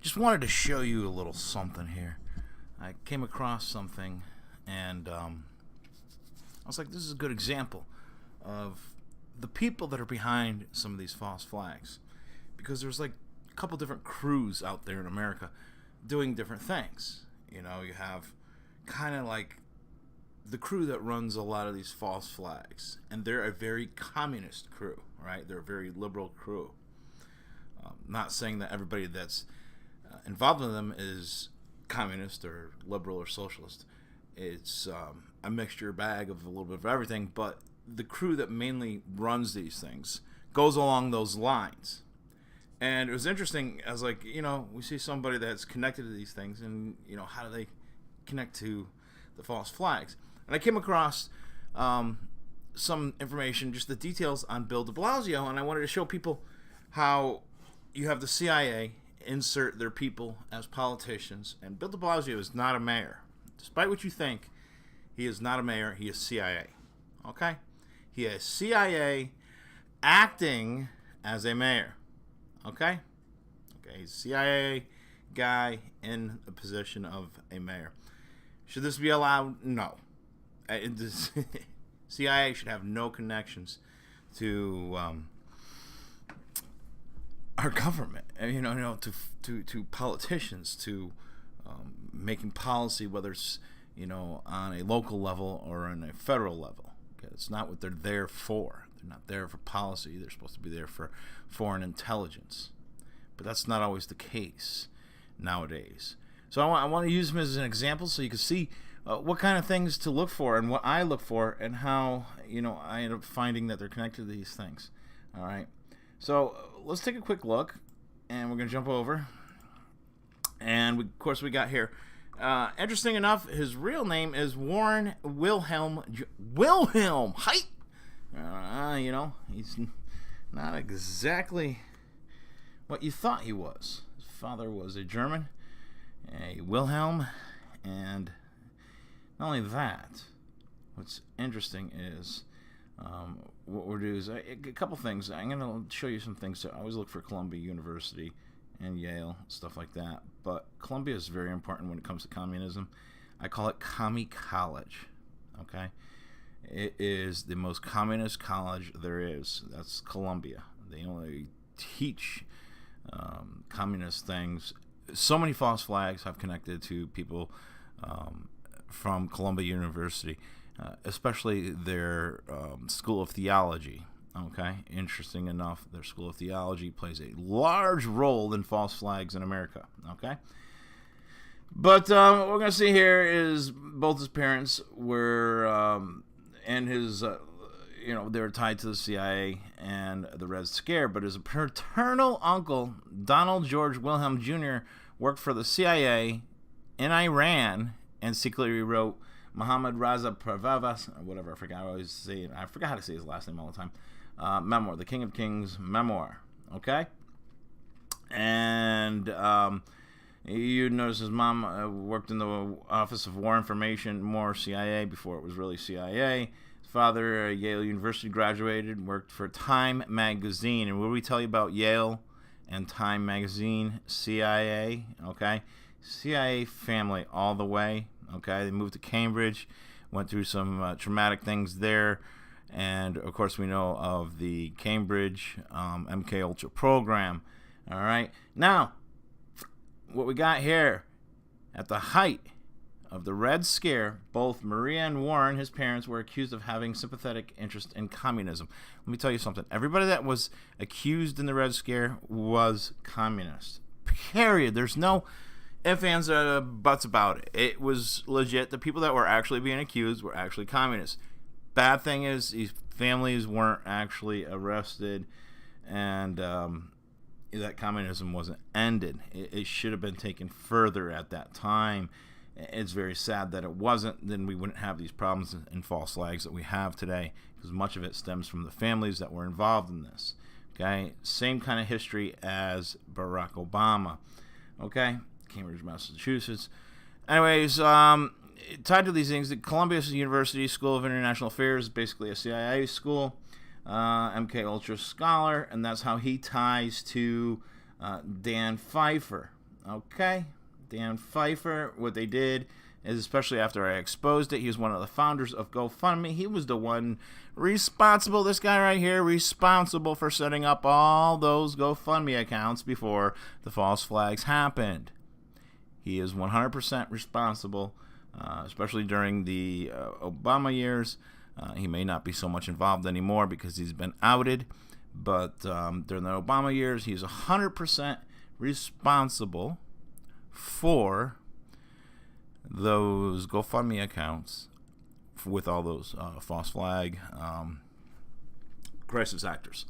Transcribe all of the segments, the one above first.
Just wanted to show you a little something here. I came across something, and I was like, this is a good example of the people that are behind some of these false flags. Because there's like a couple different crews out there in America doing different things. You know, you have kind of like the crew that runs a lot of these false flags, and they're a very communist crew, right? They're a very liberal crew. Not saying that everybody that's involved in them is communist or liberal or socialist. It's a mixture bag of a little bit of everything, but the crew that mainly runs these things goes along those lines. And it was interesting, as like, you know, we see somebody that's connected to these things, and, you know, how do they connect to the false flags? And I came across some information, just the details on Bill de Blasio, and I wanted to show people how you have the CIA insert their people as politicians, and Bill de Blasio is not a mayor. Despite what you think, he is not a mayor, he is CIA. Okay? He is CIA acting as a mayor. Okay? Okay, he's a CIA guy in a position of a mayor. Should this be allowed? No. CIA should have no connections to our government, you know, to politicians, to making policy, whether it's, you know, on a local level or on a federal level. Okay, it's not what they're there for. They're not there for policy. They're supposed to be there for foreign intelligence. But that's not always the case nowadays. So I want to use them as an example so you can see what kind of things to look for and what I look for and how, you know, I end up finding that they're connected to these things. All right. So let's take a quick look, and we're going to jump over. And, of course, we got here. Interesting enough, his real name is Warren Wilhelm Haidt. You know, he's not exactly what you thought he was. His father was a German, a Wilhelm, and not only that, what's interesting is what we'll do is a couple things. I'm going to show you some things. I always look for Columbia University and Yale, stuff like that. But Columbia is very important when it comes to communism. I call it Commie College. Okay? It is the most communist college there is. That's Columbia. They only teach communist things. So many false flags have connected to people from Columbia University, especially their School of Theology. Okay, interesting enough, their School of Theology plays a large role in false flags in America. Okay, but what we're going to see here is both his parents were, and his, you know, they were tied to the CIA and the Red Scare. But his paternal uncle, Donald George Wilhelm Jr., worked for the CIA in Iran and secretly wrote Muhammad Raza Parvaz, or whatever, I forgot how to say his last name all the time. Memoir, the King of Kings memoir. Okay? And you notice his mom worked in the Office of War Information, more CIA, before it was really CIA. His father, Yale University graduated, worked for Time magazine. And what do we tell you about Yale and Time magazine? CIA, okay? CIA family all the way, okay? They moved to Cambridge, went through some traumatic things there. And, of course, we know of the Cambridge MK Ultra program. All right. Now, what we got here, at the height of the Red Scare, both Maria and Warren, his parents, were accused of having sympathetic interest in communism. Let me tell you something. Everybody that was accused in the Red Scare was communist. Period. There's no ifs, ands, buts about it. It was legit. The people that were actually being accused were actually communists. Bad thing is these families weren't actually arrested, and that communism wasn't ended. It should have been taken further at that time. It's very sad that it wasn't. Then we wouldn't have these problems and false flags that we have today, because much of it stems from the families that were involved in this. Okay, same kind of history as Barack Obama. Okay, Cambridge, Massachusetts. Anyways, tied to these things, the Columbia University School of International Affairs is basically a CIA school, MK Ultra scholar, and that's how he ties to Dan Pfeiffer. Okay? Dan Pfeiffer, what they did is, especially after I exposed it, he was one of the founders of GoFundMe. He was the one responsible, this guy right here, responsible for setting up all those GoFundMe accounts before the false flags happened. He is 100% responsible, especially during the Obama years. He may not be so much involved anymore because he's been outed, but during the Obama years, he's 100% responsible for those GoFundMe accounts with all those false flag crisis actors.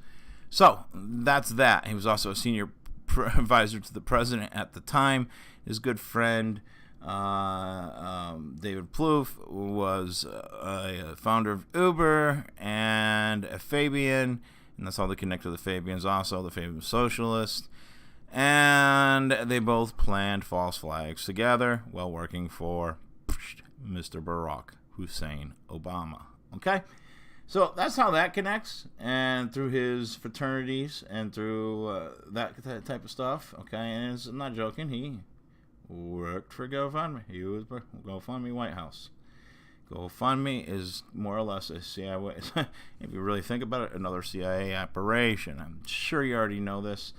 So that's that. He was also a senior advisor to the president at the time. His good friend David Plouffe was a founder of Uber and a Fabian, and that's how they connect to the Fabians. Also, the Fabian Socialist. And they both planned false flags together while working for Mr. Barack Hussein Obama. Okay? So that's how that connects, and through his fraternities and through that type of stuff. Okay? And I'm not joking. He worked for GoFundMe. He was GoFundMe White House. GoFundMe is more or less a CIA, if you really think about it, another CIA operation. I'm sure you already know this.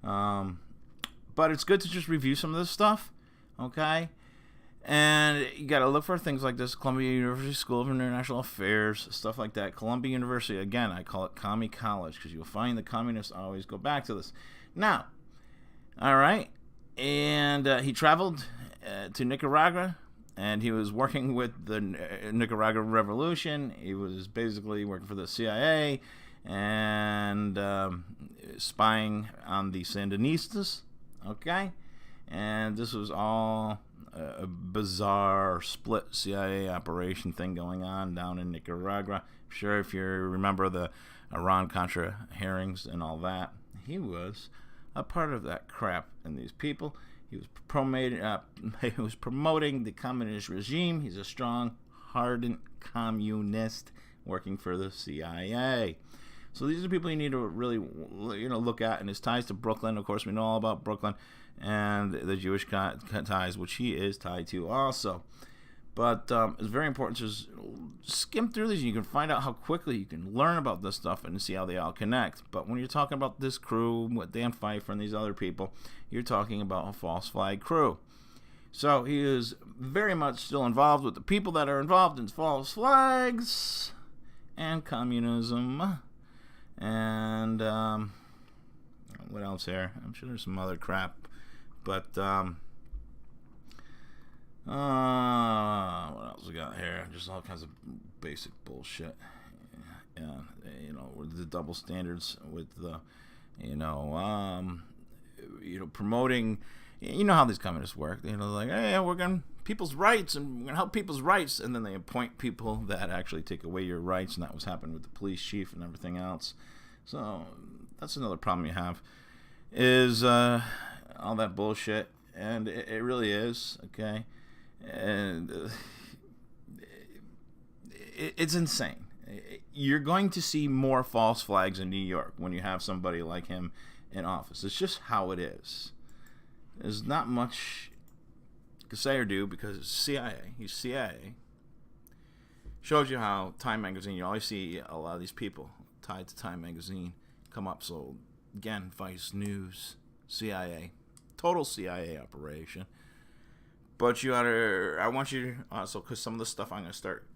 But it's good to just review some of this stuff, okay? And you got to look for things like this: Columbia University School of International Affairs, stuff like that. Columbia University, again, I call it Commie College because you'll find the communists always go back to this. Now, all right, and he traveled to Nicaragua, and he was working with the Nicaragua Revolution. He was basically working for the CIA and spying on the Sandinistas, okay? And this was all a bizarre split CIA operation thing going on down in Nicaragua. I'm sure if you remember the Iran-Contra hearings and all that, he was a part of that crap. And these people, he was promoting the communist regime. He's a strong, hardened communist working for the CIA. So these are people you need to really, look at, and his ties to Brooklyn. Of course, we know all about Brooklyn and the Jewish ties, which he is tied to also. But it's very important to just skim through these. You can find out how quickly you can learn about this stuff and see how they all connect. But when you're talking about this crew, with Dan Pfeiffer and these other people, you're talking about a false flag crew. So he is very much still involved with the people that are involved in false flags and communism. And what else here? I'm sure there's some other crap. But what else we got here? Just all kinds of basic bullshit. Yeah, the double standards with the, promoting. You know how these communists work. Like, hey, we're going people's rights, and we're going to help people's rights. And then they appoint people that actually take away your rights. And that was happening with the police chief and everything else. So that's another problem you have, is all that bullshit. And it really is, okay? And it's insane. You're going to see more false flags in New York when you have somebody like him in office. It's just how it is. There's not much you can say or do because it's CIA. He's CIA. Shows you how Time Magazine, you always see a lot of these people tied to Time Magazine come up. So, again, Vice News, CIA. Total CIA operation. But I want you to also, because some of the stuff I'm going to start,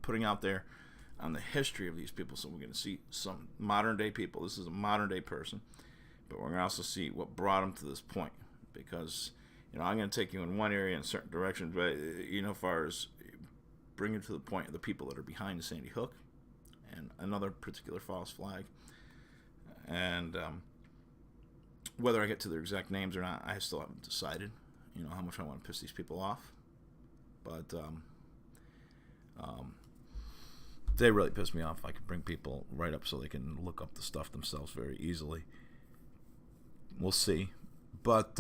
putting out there on the history of these people. So we're going to see some modern day people. This is a modern day person. But we're going to also see what brought them to this point. Because, I'm going to take you in one area in a certain direction. But, as far as bring you to the point of the people that are behind the Sandy Hook and another particular false flag. And whether I get to their exact names or not, I still haven't decided, how much I want to piss these people off. But they really piss me off. I can bring people right up so they can look up the stuff themselves very easily. We'll see. But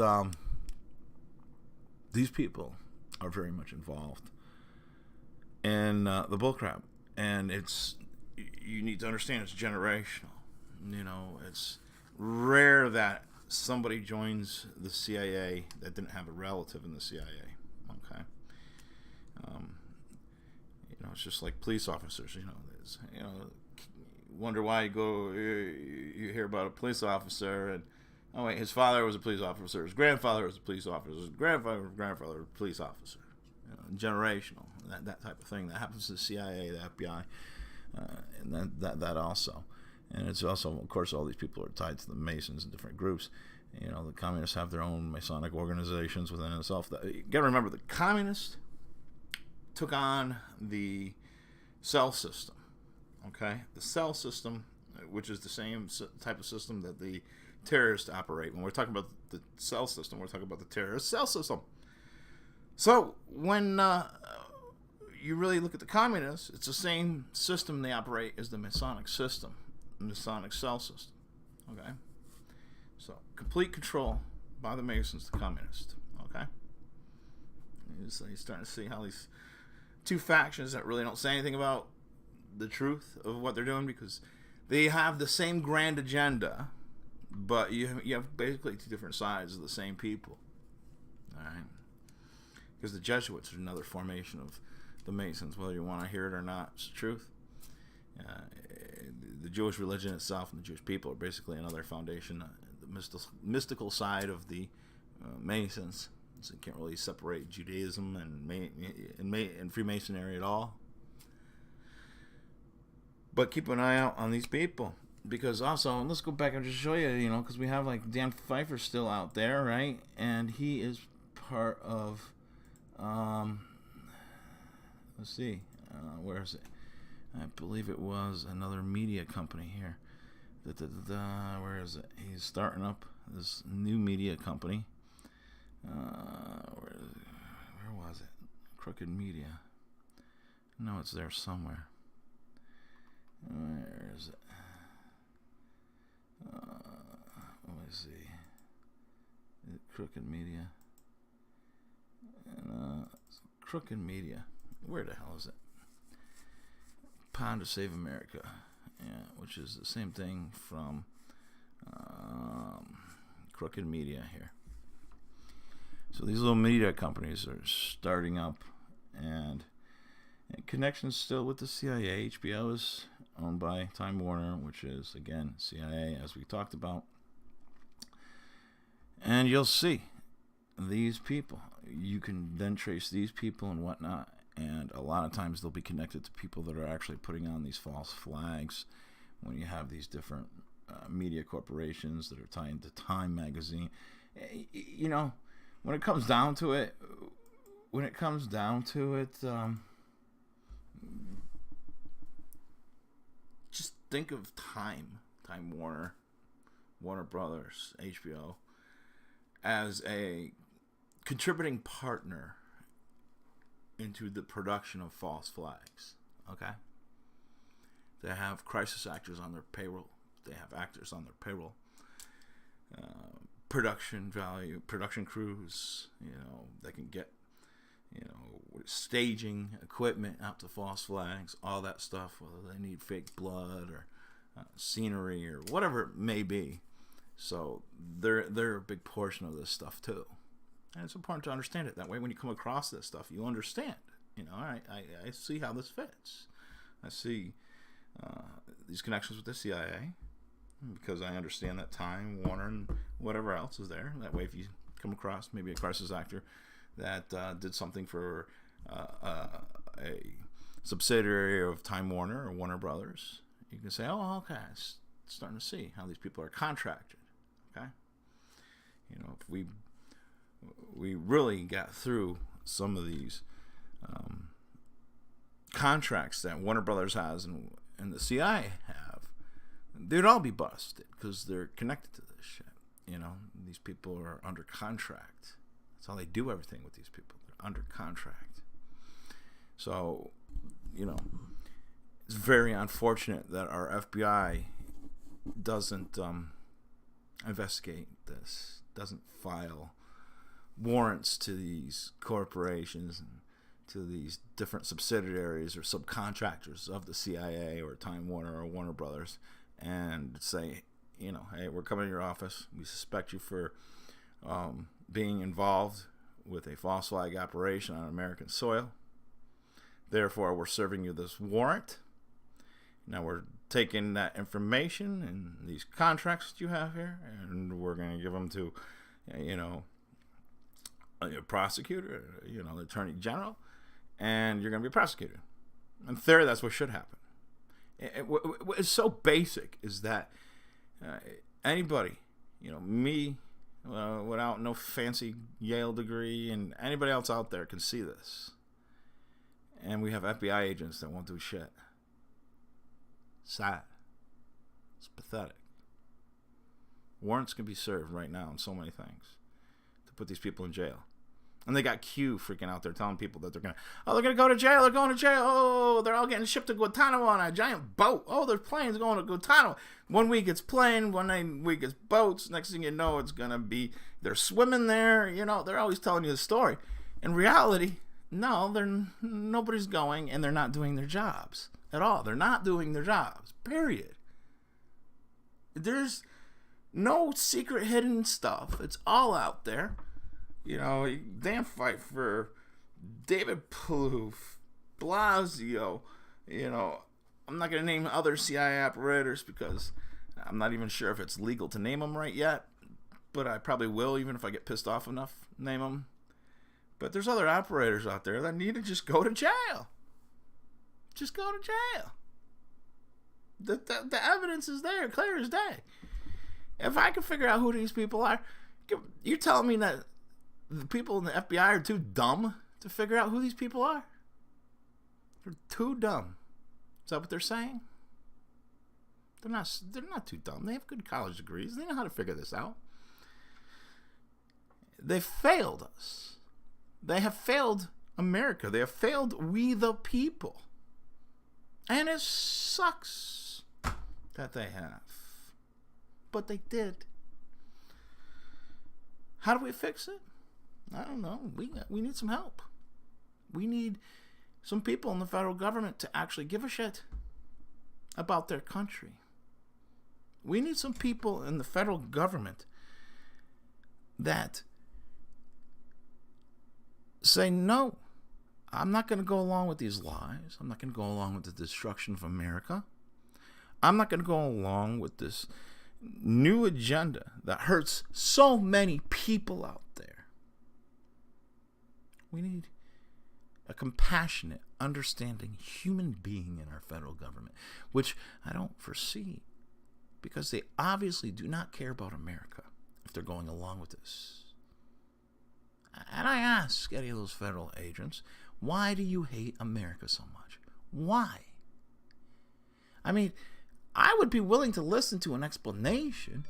these people are very much involved in the bullcrap. And you need to understand it's generational. It's rare that somebody joins the CIA that didn't have a relative in the CIA. Okay. It's just like police officers. Wonder why you hear about a police officer and oh wait, his father was a police officer, his grandfather was a police officer, his grandfather was a police officer. Generational, that type of thing that happens to the CIA, the FBI, and that also. And it's also, of course, all these people are tied to the Masons and different groups. The communists have their own Masonic organizations within itself. You got to remember, the communists took on the cell system. Okay, the cell system, which is the same type of system that the terrorists operate. When we're talking about the cell system, we're talking about the terrorist cell system. So when you really look at the communists, it's the same system they operate as the Masonic system, the Masonic cell system. Okay, so complete control by the Masons, the communists. Okay, you're starting to see how these two factions that really don't say anything about the truth of what they're doing, because they have the same grand agenda, but you have basically two different sides of the same people. All right. Because the Jesuits are another formation of the Masons, whether you want to hear it or not. It's the truth. The Jewish religion itself and the Jewish people are basically another foundation, the mystical side of the Masons. So you can't really separate Judaism and Freemasonry at all. But keep an eye out on these people. Because also, and let's go back and just show you, because we have like Dan Pfeiffer still out there, right? And he is part of... let's see, where is it? I believe it was another media company here. Where is it? He's starting up this new media company. Where was it? Crooked Media. No, it's there somewhere. Where is it? Let me see. Crooked Media. Crooked Media. Where the hell is it? Pound to Save America. Yeah, which is the same thing from Crooked Media here. So these little media companies are starting up, and connections still with the CIA. HBO is owned by Time Warner, which is, again, CIA, as we talked about. And you'll see these people. You can then trace these people and whatnot, and a lot of times they'll be connected to people that are actually putting on these false flags when you have these different media corporations that are tied to Time magazine. When it comes down to it, just think of Time Warner, Warner Brothers, HBO, as a contributing partner into the production of false flags. Okay? They have crisis actors on their payroll. They have actors on their payroll. Production value, production crews, they can get, staging equipment out to false flags, all that stuff, whether they need fake blood or scenery or whatever it may be. So they're a big portion of this stuff too. And it's important to understand it. That way when you come across this stuff, you understand. All right, I see how this fits. I see these connections with the CIA, because I understand that Time, Warner, and whatever else is there. That way, if you come across maybe a crisis actor that did something for a subsidiary of Time Warner or Warner Brothers, you can say, oh, okay, I'm starting to see how these people are contracted. Okay? If we really got through some of these contracts that Warner Brothers has and the CIA have, they'd all be busted because they're connected to this shit. These people are under contract. That's how they do everything with these people. They're under contract. So, it's very unfortunate that our FBI doesn't investigate this, doesn't file warrants to these corporations and to these different subsidiaries or subcontractors of the CIA or Time Warner or Warner Brothers, and say, hey, we're coming to your office. We suspect you for being involved with a false flag operation on American soil. Therefore, we're serving you this warrant. Now we're taking that information and these contracts that you have here, and we're going to give them to, a prosecutor, the attorney general, and you're going to be prosecuted. In theory, that's what should happen. It's so basic is that anybody, me, without no fancy Yale degree, and anybody else out there can see this. And we have FBI agents that won't do shit. Sad. It's pathetic. Warrants can be served right now on so many things to put these people in jail. And they got Q freaking out there telling people that they're going to go to jail. They're going to jail. Oh, they're all getting shipped to Guantanamo on a giant boat. Oh, there's planes going to Guantanamo. 1 week it's plane, 1 week it's boats. Next thing you know, it's going to be, they're swimming there. They're always telling you the story. In reality, no, nobody's going, and they're not doing their jobs at all. They're not doing their jobs, period. There's no secret hidden stuff. It's all out there. Damn fight for David Plouffe, Blasio. I'm not going to name other CIA operators because I'm not even sure if it's legal to name them right yet. But I probably will, even if I get pissed off enough, name them. But there's other operators out there that need to just go to jail. Just go to jail. The evidence is there, clear as day. If I can figure out who these people are, you're telling me that the people in the FBI are too dumb to figure out who these people are? They're too dumb. Is that what they're saying? They're not too dumb. They have good college degrees. They know how to figure this out. They failed us. They have failed America. They have failed we the people. And it sucks that they have. But they did. How do we fix it? I don't know. We need some help. We need some people in the federal government to actually give a shit about their country. We need some people in the federal government that say, no, I'm not going to go along with these lies. I'm not going to go along with the destruction of America. I'm not going to go along with this new agenda that hurts so many people out there. We need a compassionate, understanding human being in our federal government, which I don't foresee because they obviously do not care about America if they're going along with this. And I ask any of those federal agents, why do you hate America so much? Why? I mean, I would be willing to listen to an explanation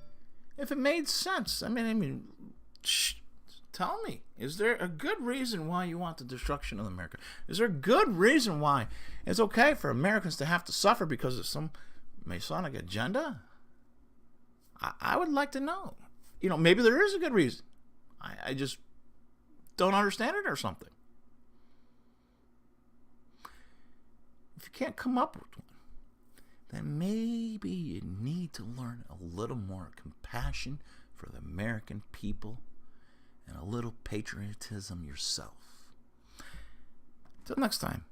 if it made sense. I mean, tell me, is there a good reason why you want the destruction of America? Is there a good reason why it's okay for Americans to have to suffer because of some Masonic agenda? I would like to know. Maybe there is a good reason. I just don't understand it or something. If you can't come up with one, then maybe you need to learn a little more compassion for the American people and a little patriotism yourself. Till next time.